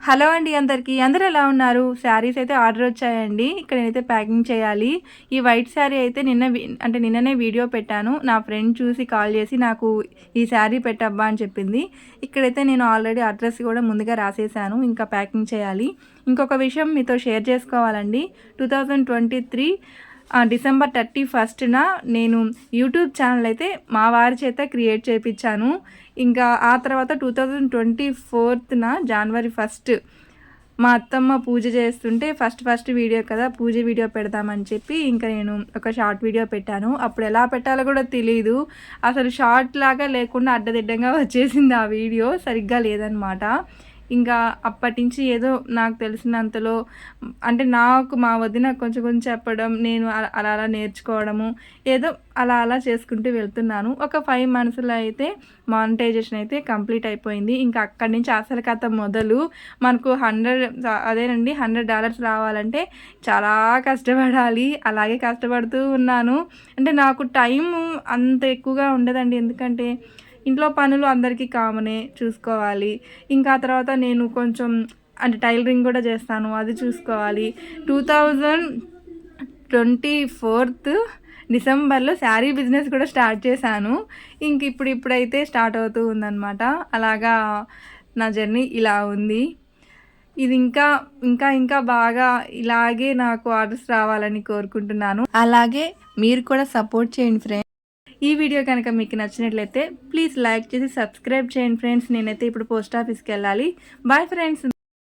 Hello అండి అందరికీ. అందరూ ఎలా ఉన్నారు? శారీస్ అయితే ఆర్డర్ వచ్చాయండి. ఇక్కడ నేనైతే ప్యాకింగ్ చేయాలి. ఈ వైట్ శారీ అయితే నిన్ననే వీడియో పెట్టాను. నా ఫ్రెండ్ చూసి కాల్ చేసి నాకు ఈ శారీ పెట్టబ్బా అని చెప్పింది. ఇక్కడైతే నేను ఆల్రెడీ అడ్రస్ కూడా ముందుగా రాసేసాను. ఇంకా ప్యాకింగ్ చేయాలి. ఇంకొక విషయం మీతో షేర్ చేసుకోవాలండి. 2023 డిసెంబర్ 31న నేను యూట్యూబ్ ఛానల్ అయితే మా వారి చేత క్రియేట్ చేయించాను. ఇంకా ఆ తర్వాత 2024న జనవరి 1 మా అత్తమ్మ పూజ చేస్తుంటే ఫస్ట్ వీడియో కదా, పూజ వీడియో పెడదామని చెప్పి ఇంకా నేను ఒక షార్ట్ వీడియో పెట్టాను. అప్పుడు ఎలా పెట్టాలో కూడా తెలీదు. అసలు షార్ట్ లాగా లేకుండా అడ్డదిడ్డంగా వచ్చేసింది. ఆ వీడియో సరిగ్గా లేదనమాట. ఇంకా అప్పటి నుంచి ఏదో నాకు తెలిసినంతలో అంటే నాకు మా వదిన కొంచెం చెప్పడం, నేను అలా నేర్చుకోవడము, ఏదో అలా చేసుకుంటూ వెళ్తున్నాను. ఒక 5 మంత్స్లో అయితే మానిటైజేషన్ అయితే కంప్లీట్ అయిపోయింది. ఇంకా అక్కడి నుంచి అసలు కథ మొదలు. మనకు $100 రావాలంటే చాలా కష్టపడాలి. అలాగే కష్టపడుతూ ఉన్నాను. అంటే నాకు టైం అంత ఎక్కువగా ఉండదండి. ఎందుకంటే ఇంట్లో పనులు అందరికీ కామనే, చూసుకోవాలి. ఇంకా తర్వాత నేను కొంచెం అంటే టైలరింగ్ కూడా చేస్తాను, అది చూసుకోవాలి. 2024 డిసెంబర్లో శారీ బిజినెస్ కూడా స్టార్ట్ చేశాను. ఇప్పుడైతే స్టార్ట్ అవుతూ ఉందన్నమాట. అలాగా నా జర్నీ ఇలా ఉంది. ఇది ఇంకా బాగా ఇలాగే నాకు ఆర్డర్స్ రావాలని కోరుకుంటున్నాను. అలాగే మీరు కూడా సపోర్ట్ చేయండి ఫ్రెండ్స్. ఈ వీడియో కనుక మీకు నచ్చినట్లయితే ప్లీజ్ లైక్ చేసి సబ్స్క్రైబ్ చేయండి ఫ్రెండ్స్. నేనైతే ఇప్పుడు పోస్ట్ ఆఫీస్కి వెళ్ళాలి. Bye friends.